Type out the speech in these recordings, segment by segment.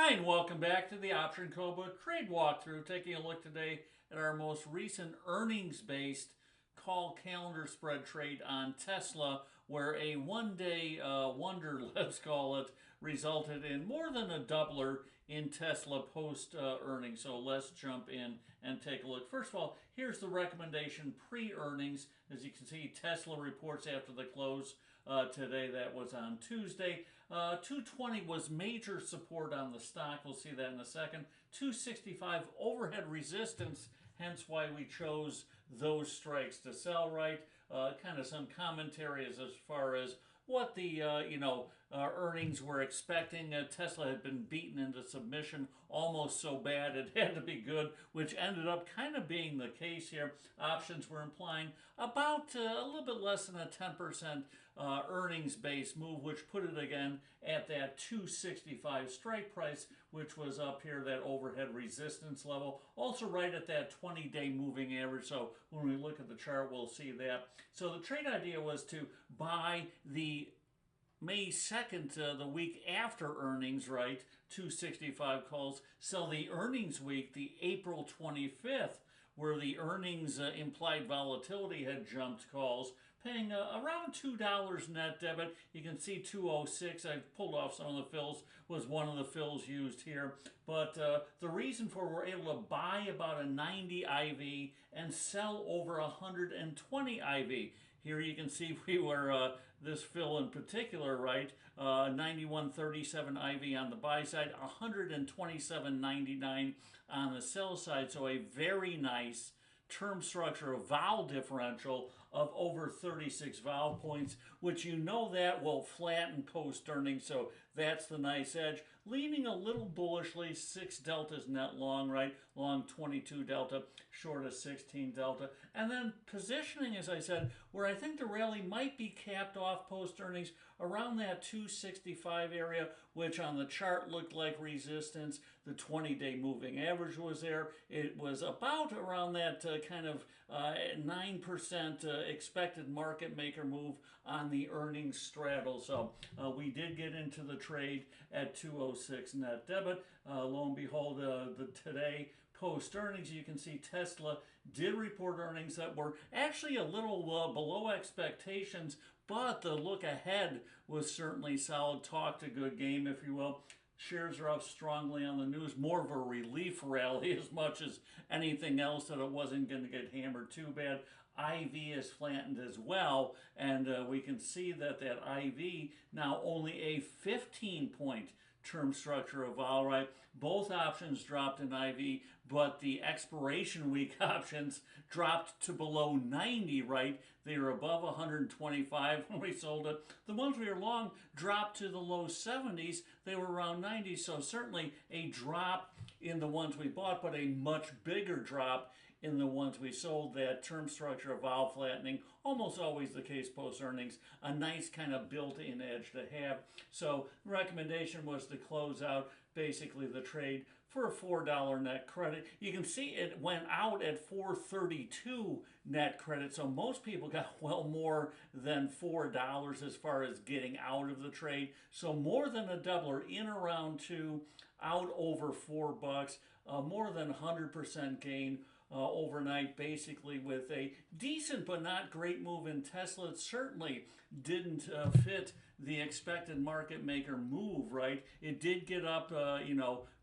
Hi, and welcome back to the Option Cobra Trade Walkthrough. Taking a look today at our most recent earnings-based call calendar spread trade on Tesla, where a one-day wonder, let's call it, resulted in more than a doubler in Tesla post earnings. So let's jump in and take a look. First of all, here's the recommendation pre-earnings. As you can see, Tesla reports after the close today. That was on Tuesday. 220 was major support on the stock. We'll see that in a second. 265 overhead resistance, hence why we chose those strikes to sell, right? Kind of some commentary as far as what the earnings were expecting. Tesla had been beaten into submission almost so bad it had to be good, which ended up kind of being the case here. Options were implying about a little bit less than a 10% earnings base move, which put it again at that 265 strike price, which was up here, that overhead resistance level. Also right at that 20-day moving average. So when we look at the chart, we'll see that. So the trade idea was to buy the May 2nd, the week after earnings, right? 265 calls. Sell the earnings week, the April 25th, where the earnings implied volatility had jumped calls, paying around $2 net debit. You can see 206. I've pulled off some of the fills, was one of the fills used here. But the reason for we're able to buy about a 90 IV and sell over 120 IV. Here you can see we were, this fill in particular, right, 91.37 IV on the buy side, 127.99 on the sell side. So a very nice term structure of vol differential of over 36 vol points, which you know that will flatten post earnings. So that's the nice edge. Leaning a little bullishly, 6 deltas net long, right? Long 22 delta, short of 16 delta. And then positioning, as I said, where I think the rally might be capped off post earnings around that 265 area, which on the chart looked like resistance. The 20-day moving average was there. It was about around that kind of 9% expected market maker move on the earnings straddle. So we did get into the trade at 206 net debit. Lo and behold, today post earnings, you can see Tesla did report earnings that were actually a little below expectations, but the look ahead was certainly solid. Talked a good game, if you will. Shares are up strongly on the news, more of a relief rally as much as anything else, that it wasn't going to get hammered too bad. IV is flattened as well, and we can see that that IV now only a 15-point term structure of vol, right? Both options dropped in IV, but the expiration week options dropped to below 90, right? They were above 125 when we sold it. The ones we were long dropped to the low 70s. They were around 90, so certainly a drop in the ones we bought, but a much bigger drop in the ones we sold. That term structure of vol flattening, almost always the case post earnings, a nice kind of built-in edge to have. So recommendation was to close out basically the trade for a $4 net credit. You can see it went out at $4.32 net credit, so most people got well more than $4 as far as getting out of the trade. So more than a doubler, in around 2, out over $4, more than 100% gain overnight, basically, with a decent but not great move in Tesla. It certainly didn't fit the expected market maker move, right? It did get up,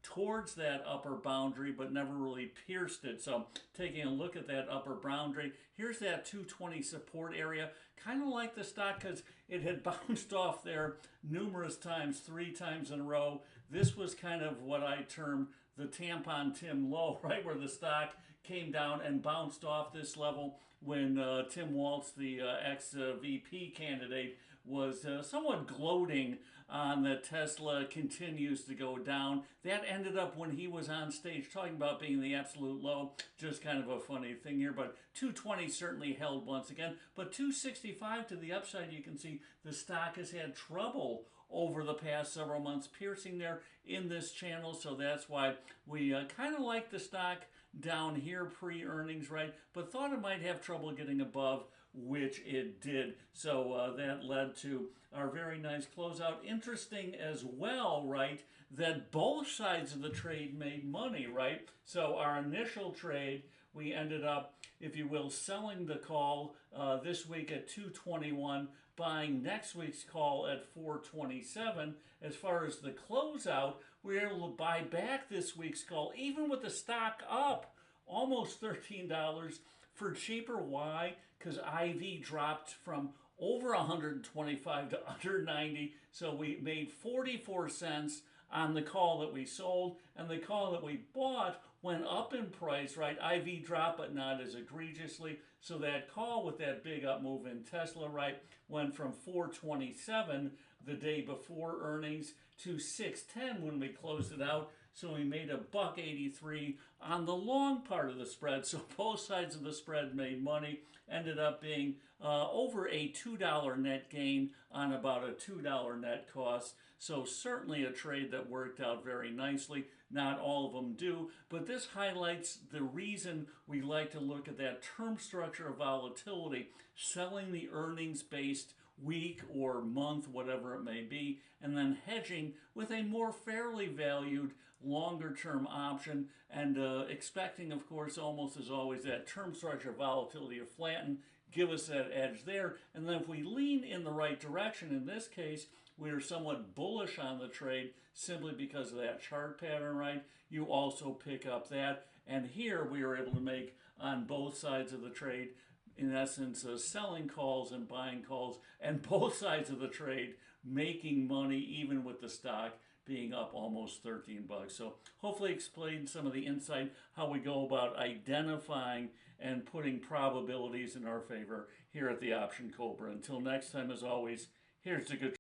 towards that upper boundary, but never really pierced it. So taking a look at that upper boundary, here's that 220 support area. Kind of like the stock because it had bounced off there numerous times, 3 times in a row. This was kind of what I term the tampon Tim low, right, where the stock came down and bounced off this level when Tim Waltz, the ex-VP candidate, was somewhat gloating on that Tesla continues to go down. That ended up when he was on stage talking about being the absolute low. Just kind of a funny thing here, but 220 certainly held once again. But 265 to the upside, you can see the stock has had trouble over the past several months, piercing there in this channel. So that's why we kind of like the stock down here pre-earnings, right? But thought it might have trouble getting above, which it did. So that led to our very nice closeout. Interesting as well, right, that both sides of the trade made money, right? So our initial trade, we ended up, if you will, selling the call this week at 221, buying next week's call at 427. As far as the closeout, we were able to buy back this week's call, even with the stock up almost $13 for cheaper. Why? Because IV dropped from over 125 to under 90, so we made 44 cents on the call that we sold, and the call that we bought went up in price, right? IV dropped, but not as egregiously. So that call with that big up move in Tesla, right, went from 427 the day before earnings to 610 when we closed it out. So we made $1.83 on the long part of the spread. So both sides of the spread made money. Ended up being over a $2 net gain on about a $2 net cost. So certainly a trade that worked out very nicely. Not all of them do, but this highlights the reason we like to look at that term structure of volatility, selling the earnings-based week or month, whatever it may be, and then hedging with a more fairly valued longer-term option, and expecting, of course, almost as always, that term structure volatility to flatten, give us that edge there. And then if we lean in the right direction, in this case, we are somewhat bullish on the trade simply because of that chart pattern, right? You also pick up that. And here we are able to make on both sides of the trade, in essence, selling calls and buying calls, and both sides of the trade making money even with the stock being up almost 13 bucks. So hopefully explain some of the insight, how we go about identifying and putting probabilities in our favor here at the Option Cobra. Until next time, as always, here's the good